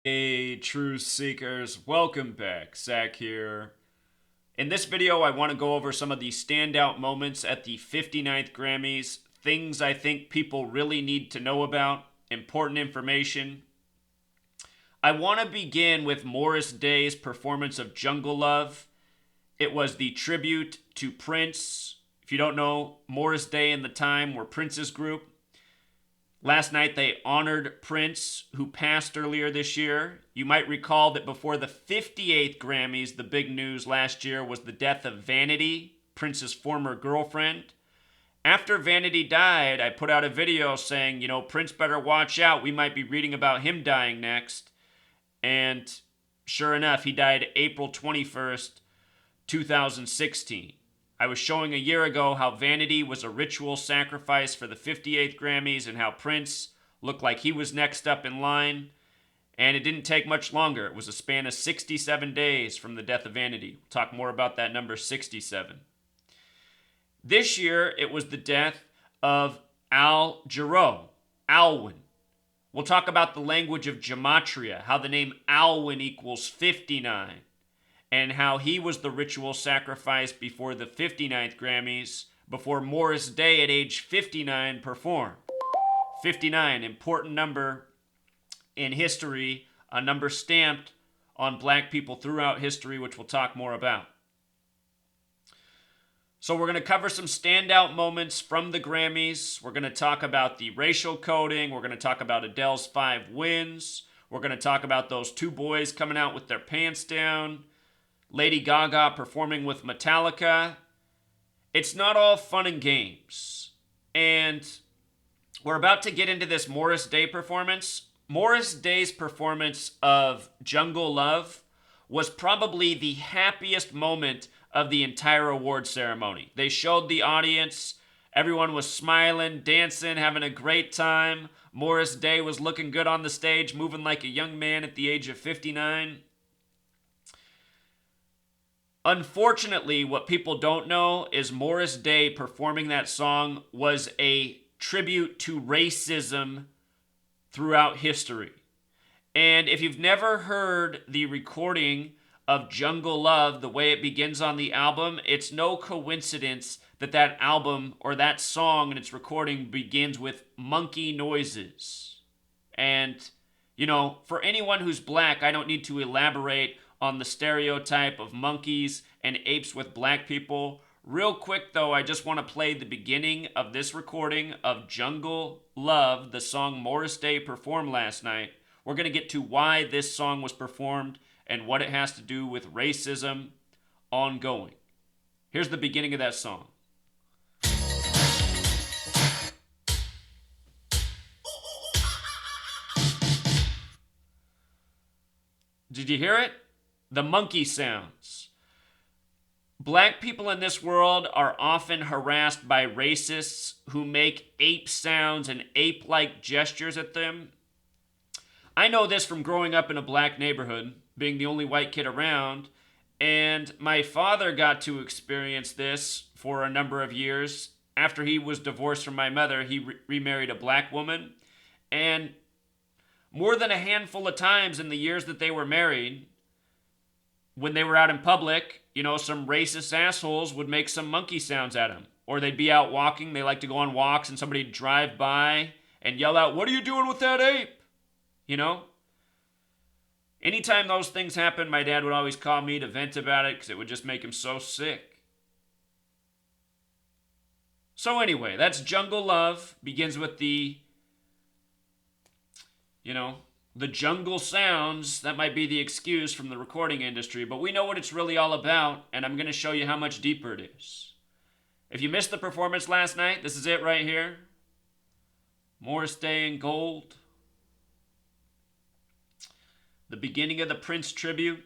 Hey, truth seekers, welcome back. Zach here. In this video, I want to go over some of the standout moments at the 59th Grammys, things I think people really need to know about, important information. I want to begin with Morris Day's performance of Jungle Love. It was the tribute to Prince. If you don't know, Morris Day and the Time were Prince's group. Last night, they honored Prince, who passed earlier this year. You might recall that before the 58th Grammys, the big news last year was the death of Vanity, Prince's former girlfriend. After Vanity died, I put out a video saying, Prince better watch out. We might be reading about him dying next. And sure enough, he died April 21st, 2016. I was showing a year ago how Vanity was a ritual sacrifice for the 58th Grammys and how Prince looked like he was next up in line. And it didn't take much longer. It was a span of 67 days from the death of Vanity. We'll talk more about that number 67. This year, it was the death of Jerreau, Alwyn. We'll talk about the language of Gematria, how the name Alwyn equals 59. And how he was the ritual sacrifice before the 59th Grammys, before Morris Day at age 59 performed. 59, important number in history, a number stamped on black people throughout history, which we'll talk more about. So we're going to cover some standout moments from the Grammys. We're going to talk about the racial coding. We're going to talk about Adele's 5 wins. We're going to talk about those 2 boys coming out with their pants down. Lady Gaga performing with Metallica. It's not all fun and games. And we're about to get into this Morris Day performance. Morris Day's performance of Jungle Love was probably the happiest moment of the entire award ceremony. They showed the audience. Everyone was smiling, dancing, having a great time. Morris Day was looking good on the stage, moving like a young man at the age of 59. Unfortunately, what people don't know is Morris Day performing that song was a tribute to racism throughout history. And if you've never heard the recording of Jungle Love, the way it begins on the album, it's no coincidence that that album or that song and its recording begins with monkey noises. And, for anyone who's black, I don't need to elaborate on the stereotype of monkeys and apes with black people. Real quick though, I just want to play the beginning of this recording of Jungle Love, the song Morris Day performed last night. We're going to get to why this song was performed and what it has to do with racism ongoing. Here's the beginning of that song. Did you hear it? The monkey sounds. Black people in this world are often harassed by racists who make ape sounds and ape-like gestures at them. I know this from growing up in a black neighborhood, being the only white kid around, and my father got to experience this for a number of years. After he was divorced from my mother, he remarried a black woman, and more than a handful of times in the years that they were married, when they were out in public, some racist assholes would make some monkey sounds at him. Or they'd be out walking, they like to go on walks, and somebody'd drive by and yell out, "What are you doing with that ape?" Anytime those things happened, my dad would always call me to vent about it because it would just make him so sick. So anyway, that's Jungle Love. Begins with the jungle sounds. That might be the excuse from the recording industry, but we know what it's really all about, and I'm going to show you how much deeper it is. If you missed the performance last night, this is it right here. Morris Day in gold. The beginning of the Prince tribute.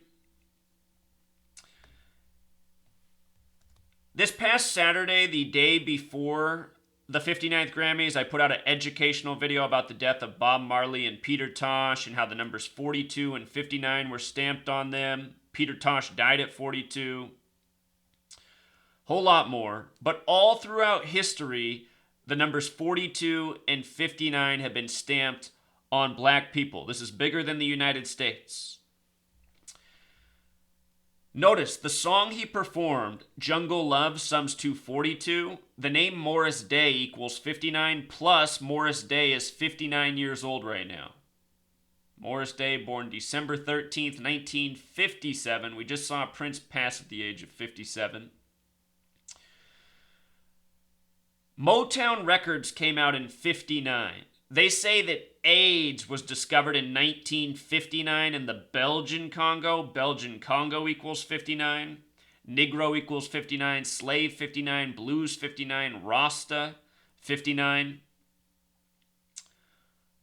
This past Saturday, the day before the 59th Grammys, I put out an educational video about the death of Bob Marley and Peter Tosh and how the numbers 42 and 59 were stamped on them. Peter Tosh died at 42. Whole lot more. But all throughout history, the numbers 42 and 59 have been stamped on black people. This is bigger than the United States. Notice the song he performed, Jungle Love, sums to 42. The name Morris Day equals 59, plus Morris Day is 59 years old right now. Morris Day, born December 13th, 1957. We just saw Prince pass at the age of 57. Motown Records came out in 59. They say that AIDS was discovered in 1959 in the Belgian Congo. Belgian Congo equals 59. Negro equals 59. Slave 59. Blues 59. Rasta 59.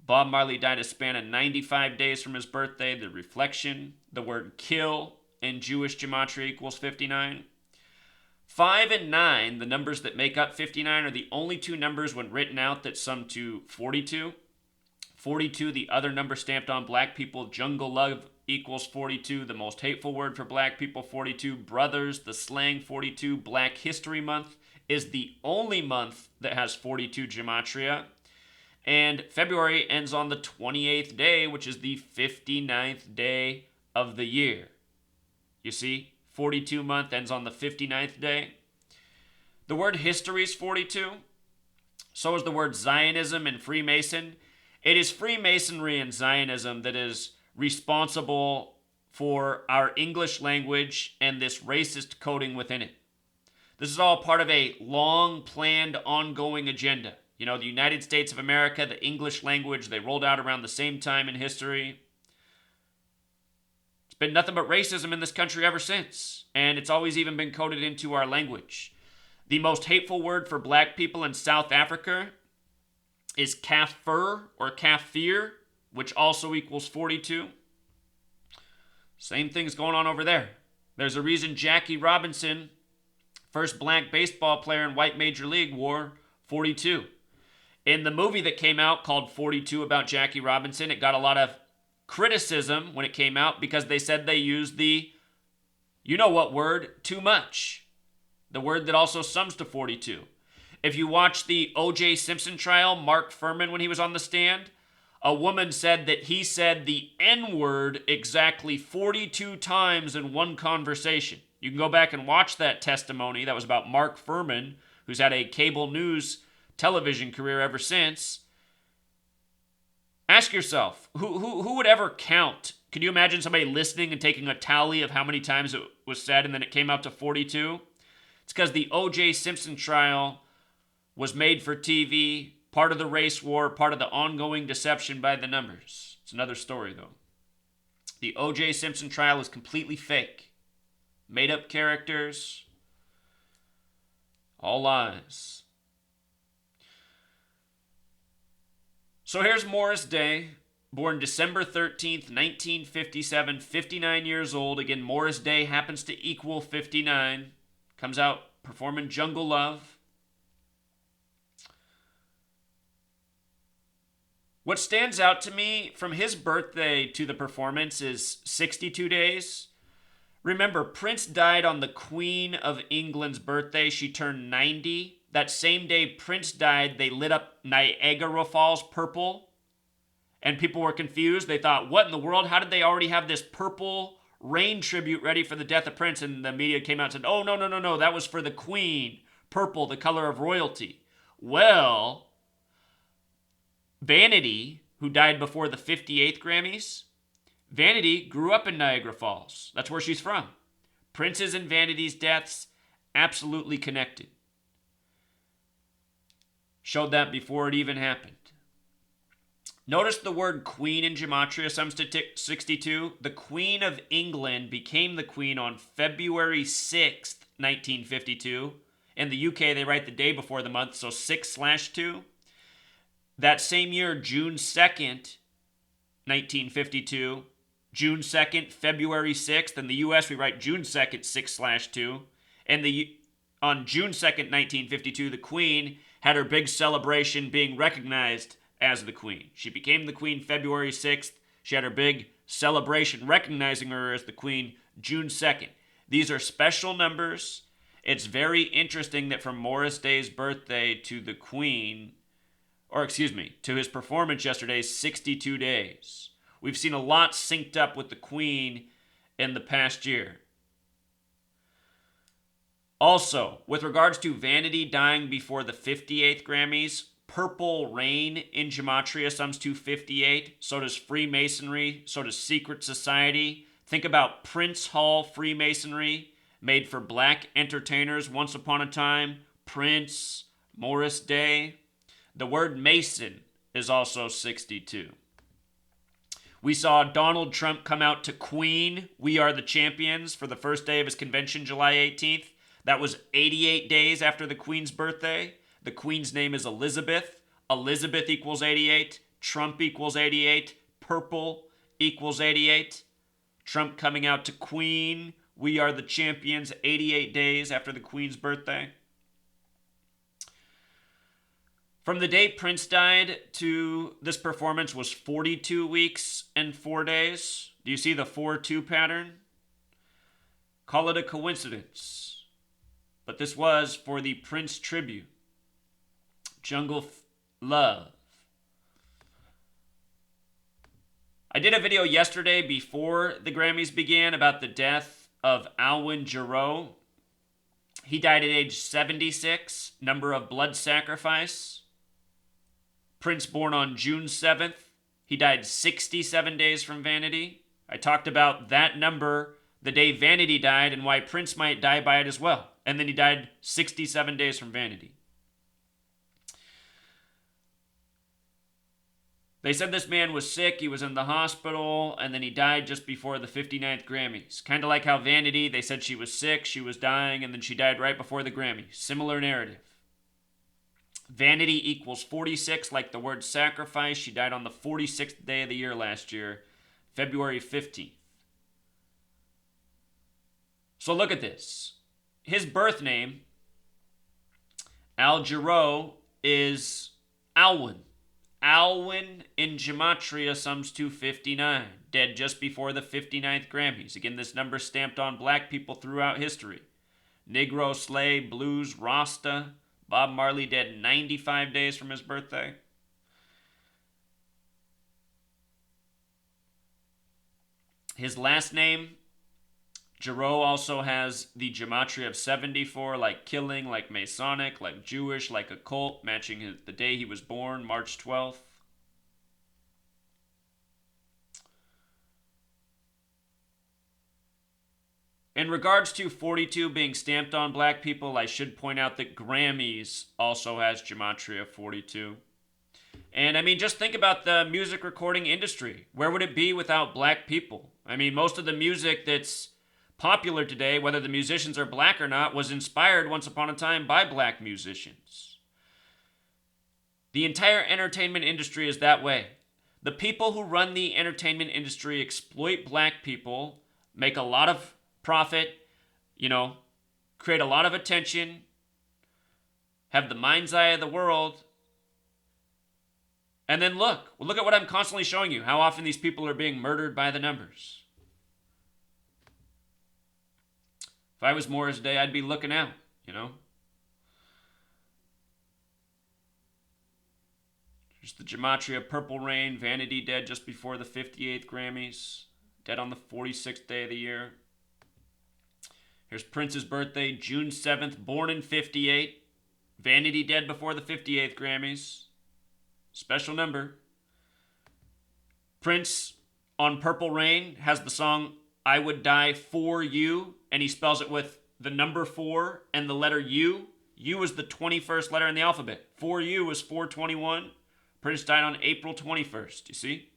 Bob Marley died a span of 95 days from his birthday. The reflection, the word kill in Jewish Gematria equals 59. 5 and 9, the numbers that make up 59, are the only two numbers when written out that sum to 42. 42, the other number stamped on black people. Jungle Love equals 42. The most hateful word for black people, 42. Brothers, the slang, 42. Black History Month is the only month that has 42 Gematria. And February ends on the 28th day, which is the 59th day of the year. You see? 42 month ends on the 59th day. The word history is 42. So is the word Zionism and Freemason. It is Freemasonry and Zionism that is responsible for our English language and this racist coding within it. This is all part of a long planned ongoing agenda. You know, the United States of America, the English language, they rolled out around the same time in history. Been nothing but racism in this country ever since, and it's always even been coded into our language. The most hateful word for black people in South Africa is kafir or kafir, which also equals 42. Same thing's going on over there. There's a reason Jackie Robinson, first black baseball player in white major league, wore 42. In the movie that came out called 42 about Jackie Robinson, it got a lot of criticism when it came out because they said they used the, you know what word, too much. The word that also sums to 42. If you watch the O.J. Simpson trial, Mark Furman, when he was on the stand, a woman said that he said the N-word exactly 42 times in one conversation. You can go back and watch that testimony. That was about Mark Furman, who's had a cable news television career ever since. Ask yourself, who would ever count? Can you imagine somebody listening and taking a tally of how many times it was said and then it came out to 42? It's because the O.J. Simpson trial was made for TV, part of the race war, part of the ongoing deception by the numbers. It's another story, though. The O.J. Simpson trial is completely fake. Made up characters. All lies. So here's Morris Day, born December 13th, 1957, 59 years old. Again, Morris Day happens to equal 59. Comes out performing Jungle Love. What stands out to me from his birthday to the performance is 62 days. Remember, Prince died on the Queen of England's birthday. She turned 90. That same day Prince died, they lit up Niagara Falls purple. And people were confused. They thought, what in the world? How did they already have this purple rain tribute ready for the death of Prince? And the media came out and said, oh, no. That was for the Queen. Purple, the color of royalty. Well, Vanity, who died before the 58th Grammys, Vanity grew up in Niagara Falls. That's where she's from. Prince's and Vanity's deaths, absolutely connected. Showed that before it even happened. Notice the word queen in Gematria sums to 62. The Queen of England became the queen on February 6th, 1952. In the UK, they write the day before the month, so 6/2. That same year, June 2nd, 1952. June 2nd, February 6th. In the US, we write June 2nd, 6/2. And on June 2nd, 1952, the Queen had her big celebration being recognized as the Queen. She became the Queen February 6th. She had her big celebration recognizing her as the Queen June 2nd. These are special numbers. It's very interesting that from Morris Day's birthday to the Queen, to his performance yesterday, 62 days. We've seen a lot synced up with the Queen in the past year. Also, with regards to Vanity dying before the 58th Grammys, Purple Rain in Gematria sums to 58. So does Freemasonry. So does Secret Society. Think about Prince Hall Freemasonry, made for black entertainers once upon a time. Prince, Morris Day. The word Mason is also 62. We saw Donald Trump come out to Queen, We Are the Champions, for the first day of his convention, July 18th. That was 88 days after the Queen's birthday. The Queen's name is Elizabeth. Elizabeth equals 88. Trump equals 88. Purple equals 88. Trump coming out to Queen, We Are the Champions, 88 days after the Queen's birthday. From the date Prince died to this performance was 42 weeks and 4 days. Do you see the 4-2 pattern? Call it a coincidence. But this was for the Prince tribute. Jungle Love. I did a video yesterday before the Grammys began about the death of Alwyn Jerreau. He died at age 76, number of blood sacrifice. Prince born on June 7th. He died 67 days from Vanity. I talked about that number the day Vanity died and why Prince might die by it as well. And then he died 67 days from Vanity. They said this man was sick, he was in the hospital, and then he died just before the 59th Grammys. Kind of like how Vanity, they said she was sick, she was dying, and then she died right before the Grammys. Similar narrative. Vanity equals 46, like the word sacrifice. She died on the 46th day of the year last year, February 15th. So look at this. His birth name, Al Jerreau, is Alwyn. Alwyn in Gematria sums to 59, dead just before the 59th Grammys. Again, this number stamped on black people throughout history. Negro, slave, blues, Rasta. Bob Marley dead 95 days from his birthday. His last name, Jerreau, also has the Gematria of 74, like killing, like Masonic, like Jewish, like occult, matching the day he was born, March 12th. In regards to 42 being stamped on black people, I should point out that Grammys also has Gematria 42. And I mean, just think about the music recording industry. Where would it be without black people? I mean, most of the music that's popular today, whether the musicians are black or not, was inspired once upon a time by black musicians. The entire entertainment industry is that way. The people who run the entertainment industry exploit black people, make a lot of profit, create a lot of attention, have the mind's eye of the world. And then look at what I'm constantly showing you, how often these people are being murdered by the numbers. If I was Morris Day, I'd be looking out, There's the Gematria, Purple Rain, Vanity dead just before the 58th Grammys, dead on the 46th day of the year. Here's Prince's birthday, June 7th, born in 58. Vanity dead before the 58th Grammys. Special number. Prince on Purple Rain has the song I Would Die For You, and he spells it with the number 4 and the letter U. U is the 21st letter in the alphabet. For You is 421. Prince died on April 21st, you see?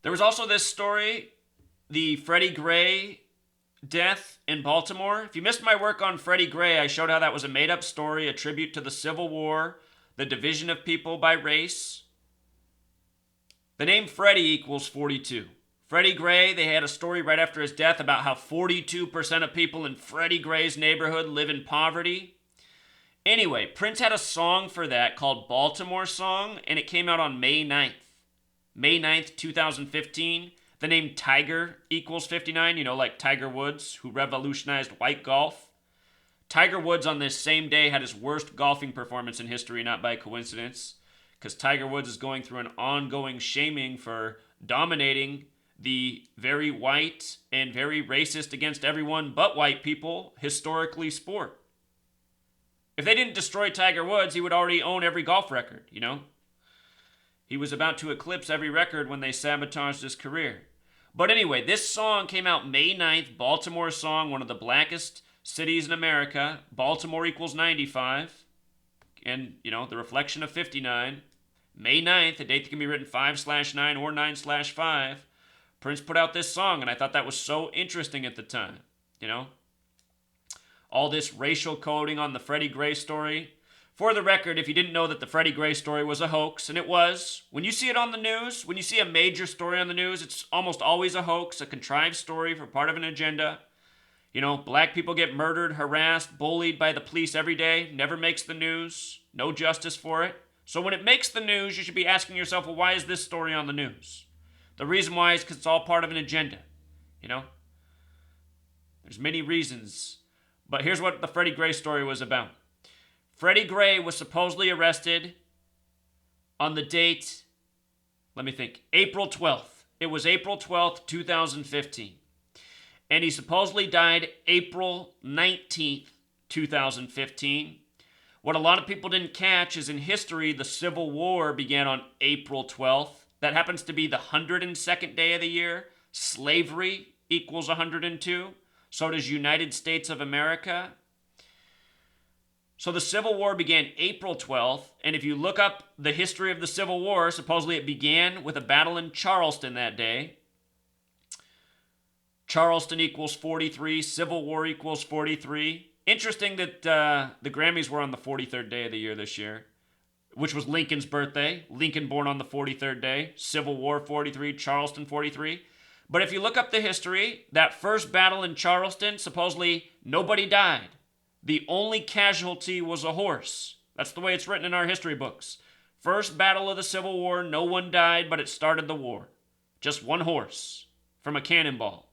There was also this story, the Freddie Gray death in Baltimore. If you missed my work on Freddie Gray, I showed how that was a made-up story, a tribute to the Civil War, the division of people by race. The name Freddie equals 42. Freddie Gray, they had a story right after his death about how 42% of people in Freddie Gray's neighborhood live in poverty. Anyway, Prince had a song for that called Baltimore Song, and it came out on May 9th. May 9th, 2015. The name Tiger equals 59, like Tiger Woods, who revolutionized white golf. Tiger Woods on this same day had his worst golfing performance in history, not by coincidence, because Tiger Woods is going through an ongoing shaming for dominating the very white and very racist against everyone but white people historically sport. If they didn't destroy Tiger Woods, he would already own every golf record, you know? He was about to eclipse every record when they sabotaged his career. But anyway, this song came out May 9th, Baltimore song, one of the blackest cities in America. Baltimore equals 95. And, you know, the reflection of 59. May 9th, a date that can be written 5/9 or 9/5. Prince put out this song, and I thought that was so interesting at the time, you know? All this racial coding on the Freddie Gray story. For the record, if you didn't know that the Freddie Gray story was a hoax, and it was, when you see it on the news, when you see a major story on the news, it's almost always a hoax, a contrived story for part of an agenda. You know, black people get murdered, harassed, bullied by the police every day, never makes the news, no justice for it. So when it makes the news, you should be asking yourself, well, why is this story on the news? The reason why is because it's all part of an agenda, you know? There's many reasons. But here's what the Freddie Gray story was about. Freddie Gray was supposedly arrested on the date, let me think, April 12th. It was April 12th, 2015. And he supposedly died April 19th, 2015. What a lot of people didn't catch is in history, the Civil War began on April 12th. That happens to be the 102nd day of the year. Slavery equals 102. So does United States of America. So the Civil War began April 12th, and if you look up the history of the Civil War, supposedly it began with a battle in Charleston that day. Charleston equals 43, Civil War equals 43. Interesting that the Grammys were on the 43rd day of the year this year, which was Lincoln's birthday. Lincoln born on the 43rd day. Civil War 43, Charleston 43. But if you look up the history, that first battle in Charleston, supposedly nobody died. The only casualty was a horse. That's the way it's written in our history books. First battle of the Civil War, no one died, but it started the war. Just one horse from a cannonball.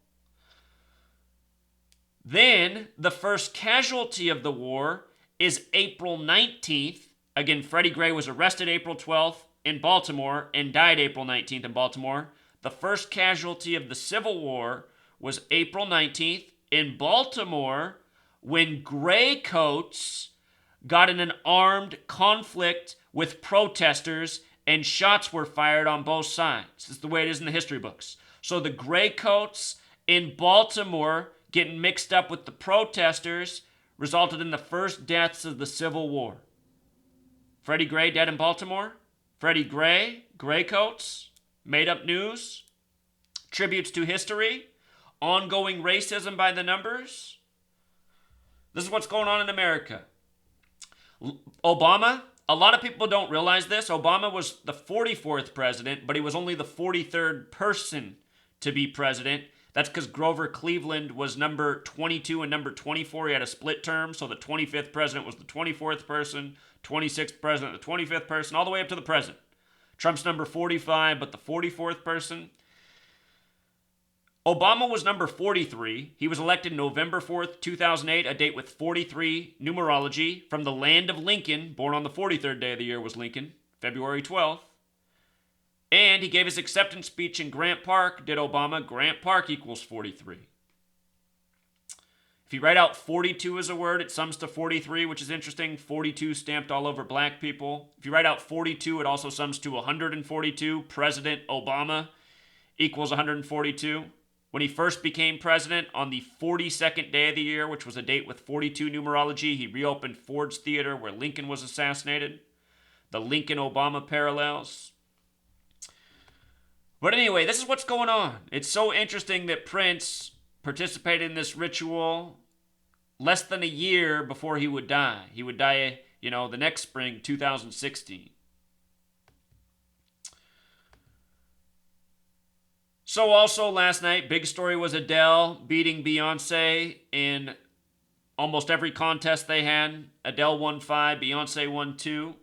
Then, the first casualty of the war is April 19th. Again, Freddie Gray was arrested April 12th in Baltimore and died April 19th in Baltimore. The first casualty of the Civil War was April 19th in Baltimore when gray coats got in an armed conflict with protesters and shots were fired on both sides. This is the way it is in the history books. So the gray coats in Baltimore getting mixed up with the protesters resulted in the first deaths of the Civil War. Freddie Gray dead in Baltimore. Freddie Gray, gray coats, made up news, tributes to history, ongoing racism by the numbers. This is what's going on in America. Obama, a lot of people don't realize this. Obama was the 44th president, but he was only the 43rd person to be president. That's because Grover Cleveland was number 22 and number 24. He had a split term, so the 25th president was the 24th person, 26th president, the 25th person, all the way up to the president. Trump's number 45, but the 44th person. Obama was number 43. He was elected November 4th, 2008, a date with 43 numerology. From the land of Lincoln, born on the 43rd day of the year was Lincoln, February 12th. And he gave his acceptance speech in Grant Park, did Obama. Grant Park equals 43. If you write out 42 as a word, it sums to 43, which is interesting. 42 stamped all over black people. If you write out 42, it also sums to 142. President Obama equals 142. When he first became president on the 42nd day of the year, which was a date with 42 numerology, he reopened Ford's Theater where Lincoln was assassinated. The Lincoln-Obama parallels. But anyway, this is what's going on. It's so interesting that Prince participated in this ritual less than a year before he would die. He would die, the next spring, 2016. So also last night, big story was Adele beating Beyonce in almost every contest they had. Adele won 5, Beyonce won 2.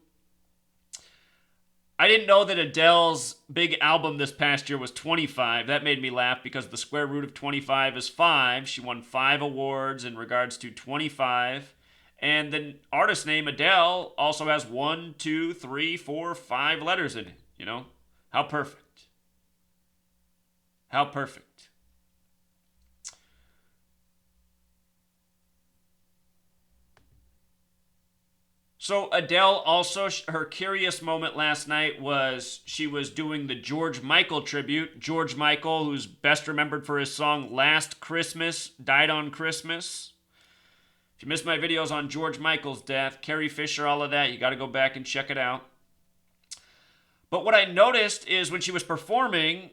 I didn't know that Adele's big album this past year was 25. That made me laugh because the square root of 25 is 5. She won 5 awards in regards to 25. And the artist name Adele also has 1, 2, 3, 4, 5 letters in it. You know? How perfect. How perfect. So Adele also, her curious moment last night was she was doing the George Michael tribute. George Michael, who's best remembered for his song Last Christmas, died on Christmas. If you missed my videos on George Michael's death, Carrie Fisher, all of that, you got to go back and check it out. But what I noticed is when she was performing,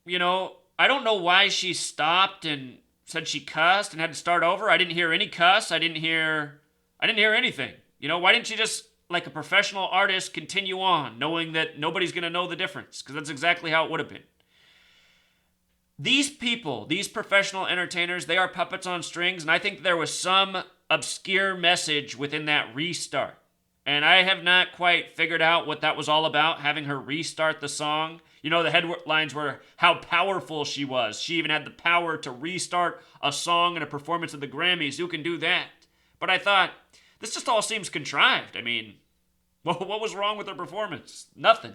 you know, I don't know why she stopped and said she cussed and had to start over. I didn't hear any cuss. I didn't hear anything. You know, why didn't she just, like a professional artist, continue on, knowing that nobody's going to know the difference? Because that's exactly how it would have been. These people, these professional entertainers, they are puppets on strings, and I think there was some obscure message within that restart. And I have not quite figured out what that was all about, having her restart the song. You know, the headlines were how powerful she was. She even had the power to restart a song and a performance of the Grammys. Who can do that? But I thought, this just all seems contrived. I mean, what was wrong with her performance? Nothing.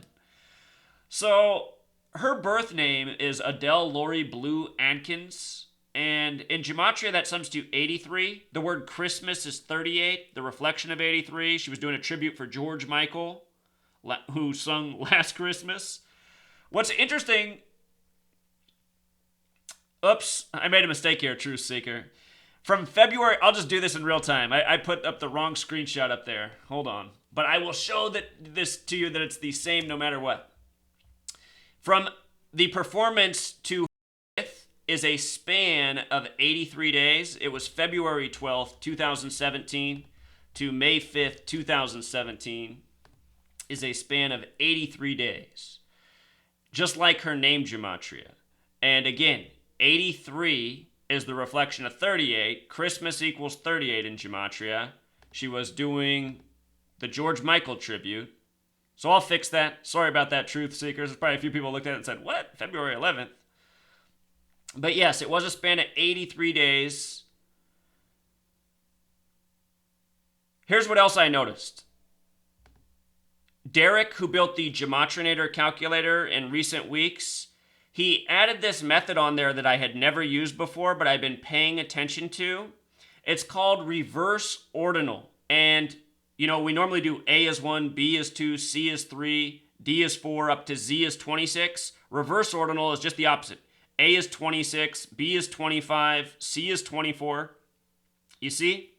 So, her birth name is Adele Laurie Blue Atkins. And in Gematria, that sums to 83. The word Christmas is 38, the reflection of 83. She was doing a tribute for George Michael, who sung Last Christmas. What's interesting... Oops, I made a mistake here, Truth Seeker. From February, I'll just do this in real time. I put up the wrong screenshot up there. Hold on. But I will show this to you that it's the same no matter what. From the performance to is a span of 83 days. It was February 12th, 2017 to May 5th, 2017 is a span of 83 days. Just like her name, Gematria. And again, 83 is the reflection of 38. Christmas equals 38 in Gematria. She was doing the George Michael tribute. So I'll fix that. Sorry about that, Truth Seekers. There's probably a few people looked at it and said, what? February 11th? But yes, it was a span of 83 days. Here's what else I noticed. Derek, who built the Gematrinator calculator in recent weeks, he added this method on there that I had never used before, but I've been paying attention to. It's called reverse ordinal. And, you know, we normally do A is 1, B is 2, C is 3, D is 4, up to Z is 26. Reverse ordinal is just the opposite. A is 26, B is 25, C is 24. You see?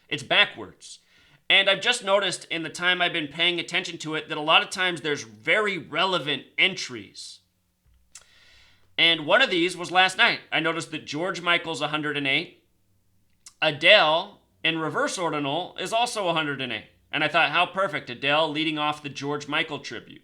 It's backwards. And I've just noticed in the time I've been paying attention to it that a lot of times there's very relevant entries. And one of these was last night. I noticed that George Michael's 108. Adele, in reverse ordinal, is also 108. And I thought, how perfect, Adele leading off the George Michael tribute.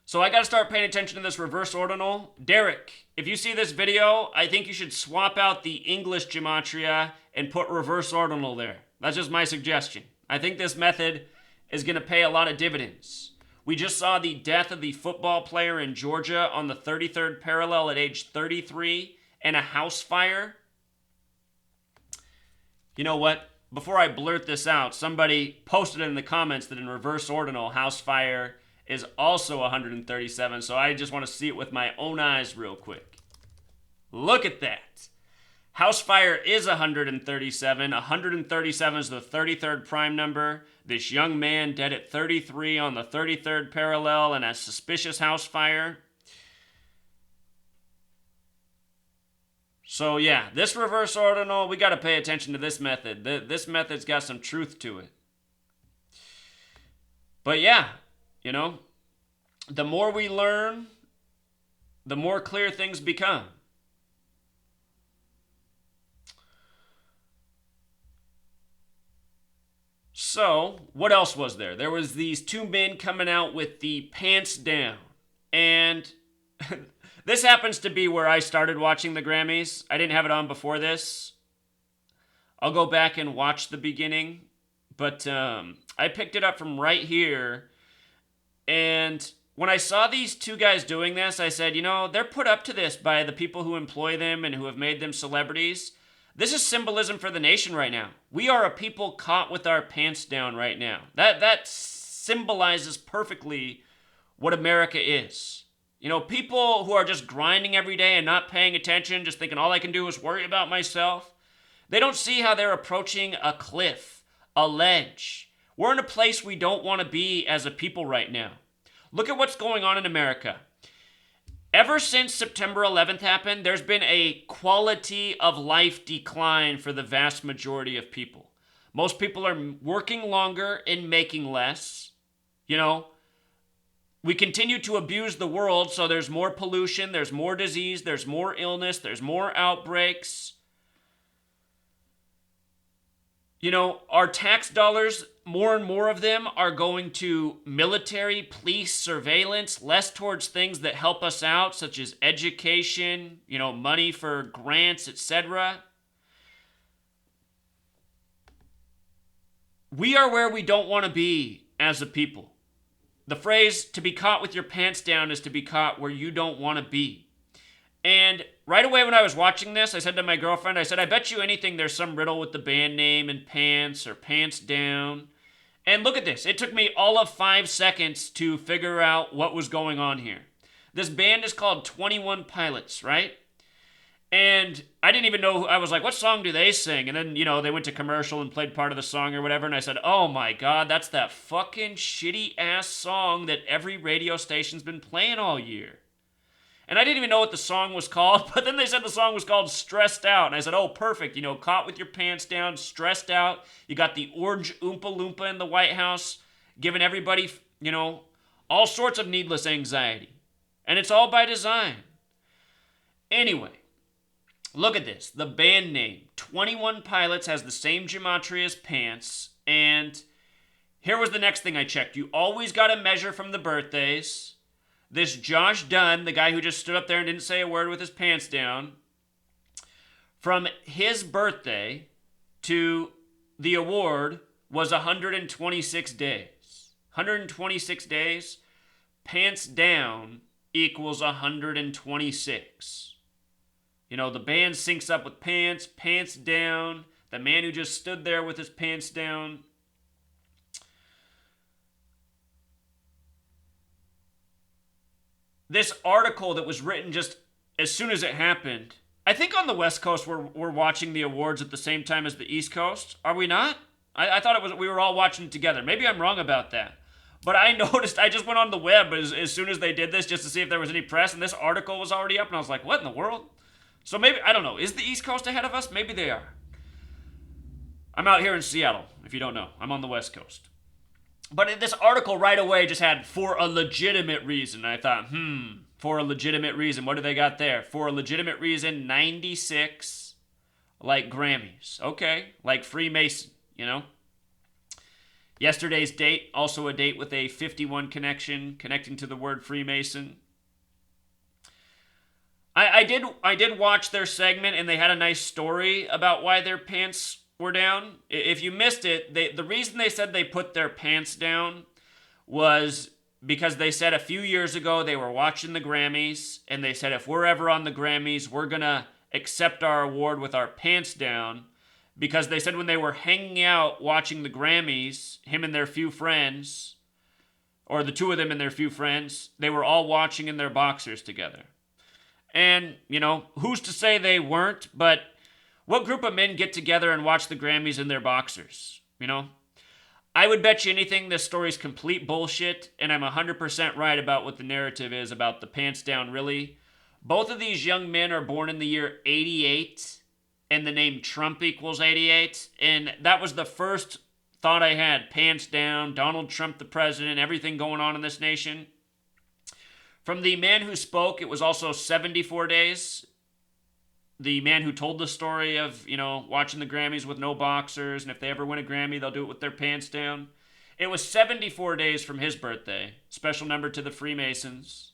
So I got to start paying attention to this reverse ordinal. Derek, if you see this video, I think you should swap out the English Gematria and put reverse ordinal there. That's just my suggestion. I think this method is going to pay a lot of dividends. We just saw the death of the football player in Georgia on the 33rd parallel at age 33 and a house fire. You know what? Before I blurt this out, somebody posted in the comments that in reverse ordinal, house fire is also 137, so I just want to see it with my own eyes real quick. Look at that. House fire is 137. 137 is the 33rd prime number. This young man dead at 33 on the 33rd parallel and a suspicious house fire. So yeah, this reverse ordinal, we got to pay attention to this method. This method's got some truth to it. But yeah, you know, the more we learn, the more clear things become. So, what else was there? There was these two men coming out with the pants down. And this happens to be where I started watching the Grammys. I didn't have it on before this. I'll go back and watch the beginning. But I picked it up from right here. And when I saw these two guys doing this, I said, you know, they're put up to this by the people who employ them and who have made them celebrities. This is symbolism for the nation right now. We are a people caught with our pants down right now. That symbolizes perfectly what America is. You know, people who are just grinding every day and not paying attention, just thinking all I can do is worry about myself. They don't see how they're approaching a cliff, a ledge. We're in a place we don't want to be as a people right now. Look at what's going on in America. Ever since September 11th happened, there's been a quality of life decline for the vast majority of people. Most people are working longer and making less. You know, we continue to abuse the world, so there's more pollution, there's more disease, there's more illness, there's more outbreaks. You know, our tax dollars, more and more of them are going to military, police, surveillance, less towards things that help us out, such as education, you know, money for grants, etc. We are where we don't want to be as a people. The phrase, to be caught with your pants down, is to be caught where you don't want to be. And right away when I was watching this, I said to my girlfriend, I said, I bet you anything there's some riddle with the band name and pants or pants down. And look at this. It took me all of 5 seconds to figure out what was going on here. This band is called 21 Pilots, right? And I didn't even know, I was like, what song do they sing? And then, you know, they went to commercial and played part of the song or whatever. And I said, oh my God, that's that fucking shitty ass song that every radio station's been playing all year. And I didn't even know what the song was called, but then they said the song was called Stressed Out. And I said, oh, perfect. You know, caught with your pants down, stressed out. You got the Orange Oompa Loompa in the White House, giving everybody, you know, all sorts of needless anxiety. And it's all by design. Anyway, look at this. The band name, 21 Pilots, has the same gematria as pants. And here was the next thing I checked. You always got to measure from the birthdays. This Josh Dunn, the guy who just stood up there and didn't say a word with his pants down, from his birthday to the award was 126 days. 126 days, pants down equals 126. You know, the band syncs up with pants, pants down, the man who just stood there with his pants down. This article that was written just as soon as it happened, I think on the West Coast we're watching the awards at the same time as the East Coast. Are we not? I thought it was we were all watching it together. Maybe I'm wrong about that. But I noticed, I just went on the web as soon as they did this just to see if there was any press, and this article was already up, and I was like, what in the world? So maybe, I don't know, is the East Coast ahead of us? Maybe they are. I'm out here in Seattle, if you don't know. I'm on the West Coast. But this article right away just had, for a legitimate reason. And I thought, for a legitimate reason. What do they got there? For a legitimate reason, 96, like Grammys. Okay, like Freemason, you know? Yesterday's date, also a date with a 51 connection, connecting to the word Freemason. I did watch their segment, and they had a nice story about why their pants were down. If you missed it, the reason they said they put their pants down was because they said a few years ago they were watching the Grammys, and they said if we're ever on the Grammys, we're going to accept our award with our pants down, because they said when they were hanging out watching the Grammys, him and their few friends, or the two of them and their few friends, they were all watching in their boxers together. And, you know, who's to say they weren't, but what group of men get together and watch the Grammys in their boxers, you know? I would bet you anything this story's complete bullshit, and I'm 100% right about what the narrative is about the pants down, really. Both of these young men are born in the year 88, and the name Trump equals 88, and that was the first thought I had. Pants down, Donald Trump the president, everything going on in this nation. From the man who spoke, it was also 74 days. The man who told the story of, you know, watching the Grammys with no boxers, and if they ever win a Grammy, they'll do it with their pants down. It was 74 days from his birthday. Special number to the Freemasons.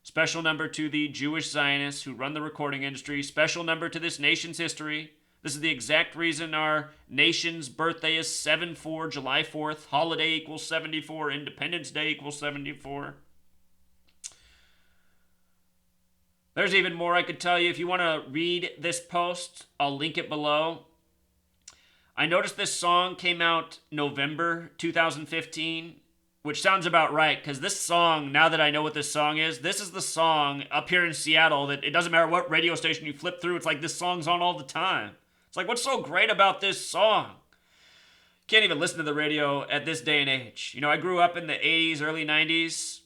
Special number to the Jewish Zionists who run the recording industry. Special number to this nation's history. This is the exact reason our nation's birthday is 7/4, July 4th. Holiday equals 74. Independence Day equals 74. There's even more I could tell you. If you want to read this post, I'll link it below. I noticed this song came out November 2015, which sounds about right, because this song, now that I know what this song is, this is the song up here in Seattle that it doesn't matter what radio station you flip through, it's like this song's on all the time. It's like, what's so great about this song? Can't even listen to the radio at this day and age. You know, I grew up in the 80s, early 90s.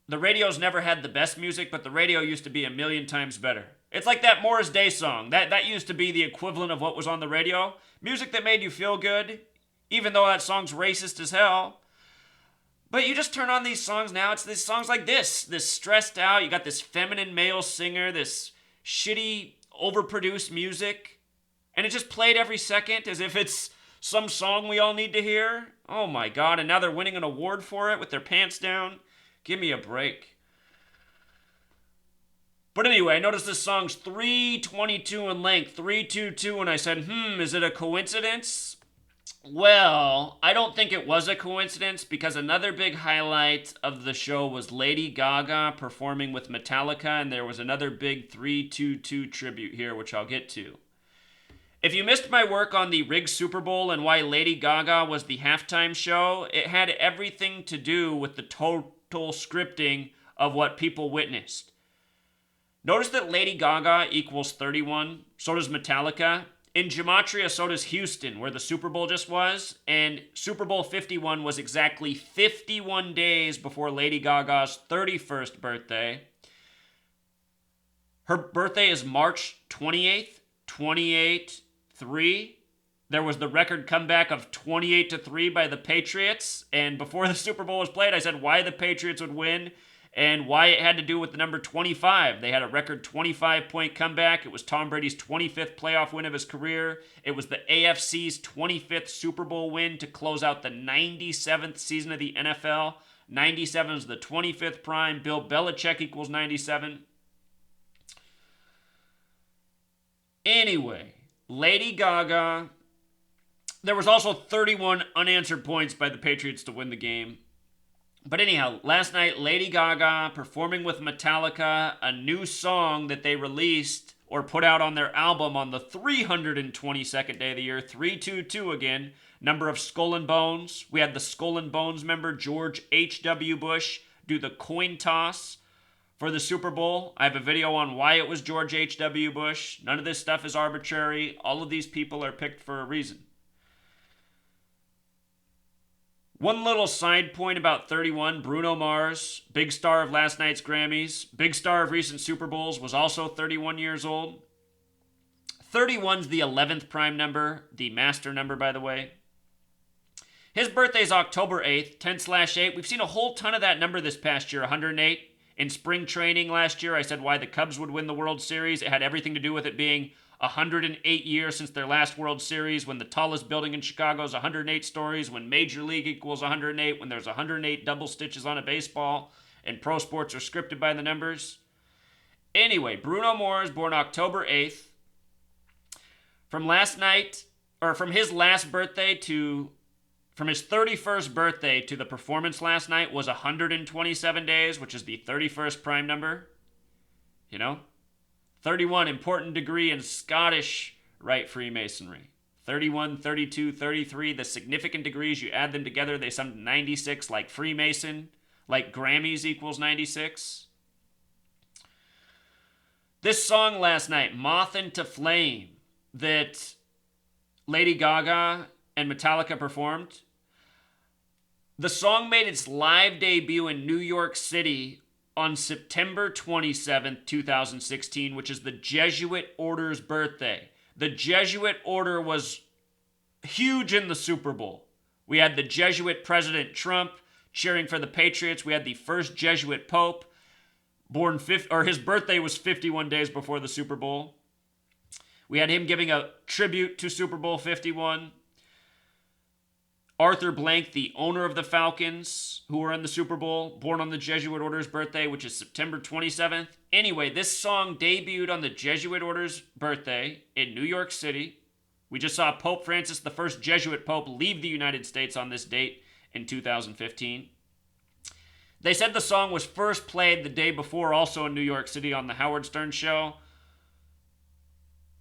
The radio's never had the best music, but the radio used to be a million times better. It's like that Morris Day song. That used to be the equivalent of what was on the radio. Music that made you feel good, even though that song's racist as hell. But you just turn on these songs now, it's these songs like this stressed out, you got this feminine male singer, this shitty, overproduced music, and it just played every second as if it's some song we all need to hear. Oh my God, and now they're winning an award for it with their pants down. Give me a break. But anyway, I noticed this song's 3:22 in length, 3:22, and I said, is it a coincidence? Well, I don't think it was a coincidence, because another big highlight of the show was Lady Gaga performing with Metallica, and there was another big 3:22 tribute here, which I'll get to. If you missed my work on the rigged Super Bowl and why Lady Gaga was the halftime show, it had everything to do with the total scripting of what people witnessed. Notice that Lady Gaga equals 31, so does Metallica. In Gematria, so does Houston, where the Super Bowl just was, and Super Bowl 51 was exactly 51 days before Lady Gaga's 31st birthday. Her birthday is March 28th, 28-3. There was the record comeback of 28-3 by the Patriots, and before the Super Bowl was played, I said why the Patriots would win and why it had to do with the number 25. They had a record 25-point comeback. It was Tom Brady's 25th playoff win of his career. It was the AFC's 25th Super Bowl win to close out the 97th season of the NFL. 97 is the 25th prime. Bill Belichick equals 97. Anyway, Lady Gaga. There was also 31 unanswered points by the Patriots to win the game. But anyhow, last night, Lady Gaga performing with Metallica, a new song that they released or put out on their album on the 322nd day of the year, 322 again, number of Skull and Bones. We had the Skull and Bones member, George H.W. Bush, do the coin toss for the Super Bowl. I have a video on why it was George H.W. Bush. None of this stuff is arbitrary. All of these people are picked for a reason. One little side point about 31, Bruno Mars, big star of last night's Grammys, big star of recent Super Bowls, was also 31 years old. 31's the 11th prime number, the master number, by the way. His birthday's October 8th, 10/8. We've seen a whole ton of that number this past year, 108. In spring training last year, I said why the Cubs would win the World Series. It had everything to do with it being 108 years since their last World Series, when the tallest building in Chicago is 108 stories, when Major League equals 108, when there's 108 double stitches on a baseball, and pro sports are scripted by the numbers. Anyway, Bruno Mars, born October 8th. From last night, or from his last birthday to, from his 31st birthday to the performance last night was 127 days, which is the 31st prime number. You know? 31, important degree in Scottish Rite Freemasonry. 31, 32, 33, the significant degrees, you add them together, they sum to 96, like Freemason, like Grammys equals 96. This song last night, Moth into Flame, that Lady Gaga and Metallica performed, the song made its live debut in New York City on September 27th, 2016, which is the Jesuit Order's birthday. The Jesuit Order was huge in the Super Bowl. We had the Jesuit President Trump cheering for the Patriots. We had the first Jesuit Pope, his birthday was 51 days before the Super Bowl. We had him giving a tribute to Super Bowl 51. Arthur Blank, the owner of the Falcons, who were in the Super Bowl, born on the Jesuit Order's birthday, which is September 27th. Anyway, this song debuted on the Jesuit Order's birthday in New York City. We just saw Pope Francis, the first Jesuit Pope, leave the United States on this date in 2015. They said the song was first played the day before, also in New York City on the Howard Stern show.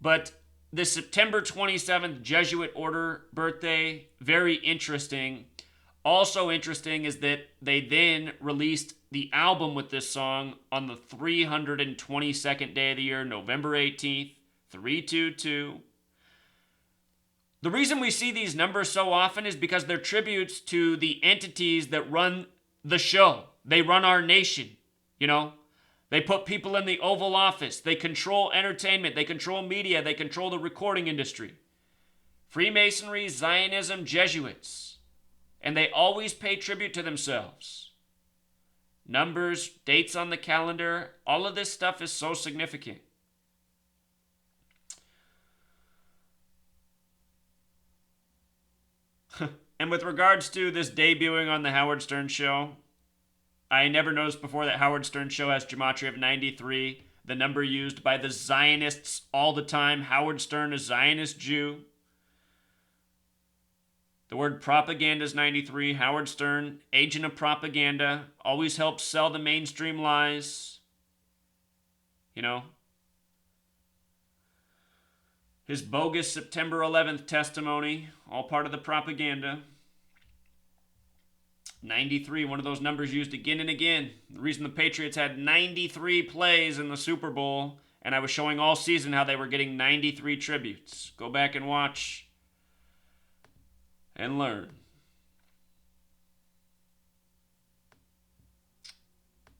But the September 27th Jesuit order birthday, very interesting. Also interesting is that they then released the album with this song on the 322nd day of the year, November 18th, 322. The reason we see these numbers so often is because they're tributes to the entities that run the show. They run our nation, you know? They put people in the Oval Office. They control entertainment. They control media. They control the recording industry. Freemasonry, Zionism, Jesuits. And they always pay tribute to themselves. Numbers, dates on the calendar, all of this stuff is so significant. And with regards to this debuting on the Howard Stern show, I never noticed before that Howard Stern show has Gematria of 93, the number used by the Zionists all the time. Howard Stern, a Zionist Jew. The word propaganda is 93. Howard Stern, agent of propaganda, always helps sell the mainstream lies. You know? His bogus September 11th testimony, all part of the propaganda. 93, one of those numbers used again and again. The reason the Patriots had 93 plays in the Super Bowl, and I was showing all season how they were getting 93 tributes. Go back and watch and learn.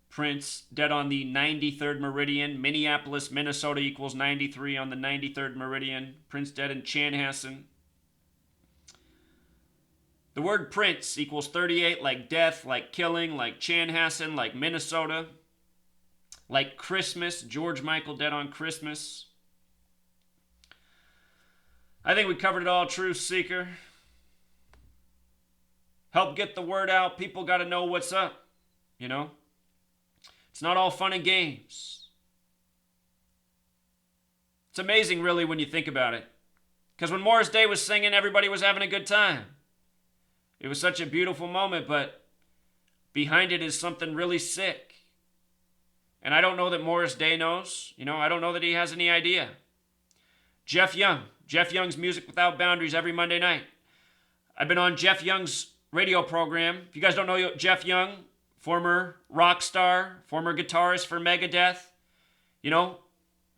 Prince, dead on the 93rd meridian. Minneapolis, Minnesota equals 93 on the 93rd meridian. Prince dead in Chanhassen. The word Prince equals 38, like death, like killing, like Chanhassen, like Minnesota, like Christmas. George Michael dead on Christmas. I think we covered it all, Truth Seeker. Help get the word out. People got to know what's up, you know? It's not all fun and games. It's amazing, really, when you think about it. Because when Morris Day was singing, everybody was having a good time. It was such a beautiful moment, but behind it is something really sick. And I don't know that Morris Day knows. You know, I don't know that he has any idea. Jeff Young. Jeff Young's Music Without Boundaries every Monday night. I've been on Jeff Young's radio program. If you guys don't know Jeff Young, former rock star, former guitarist for Megadeth. You know,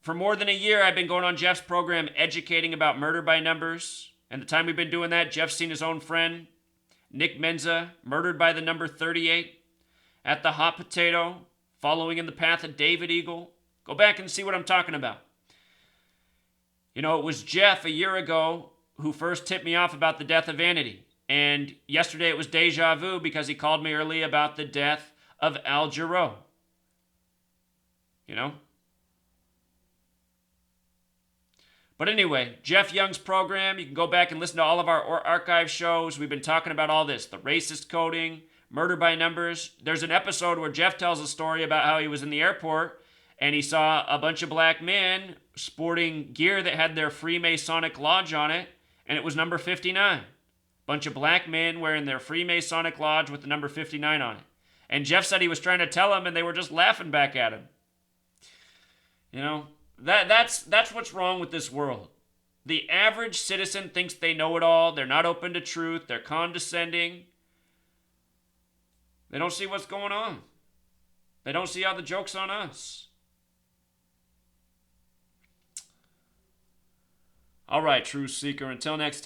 for more than a year, I've been going on Jeff's program educating about murder by numbers. And the time we've been doing that, Jeff's seen his own friend, Nick Menza, murdered by the number 38 at the Hot Potato, following in the path of David Eagle. Go back and see what I'm talking about. You know, it was Jeff a year ago who first tipped me off about the death of Vanity. And yesterday it was deja vu because he called me early about the death of Al Jerreau. You know? But anyway, Jeff Young's program, you can go back and listen to all of our archive shows. We've been talking about all this, the racist coding, murder by numbers. There's an episode where Jeff tells a story about how he was in the airport and he saw a bunch of black men sporting gear that had their Freemasonic lodge on it, and it was number 59. Bunch of black men wearing their Freemasonic lodge with the number 59 on it. And Jeff said he was trying to tell them, and they were just laughing back at him. You know, that's what's wrong with this world. The average citizen thinks they know it all. They're not open to truth. They're condescending. They don't see what's going on. They don't see how the joke's on us. All right, Truth Seeker, until next time.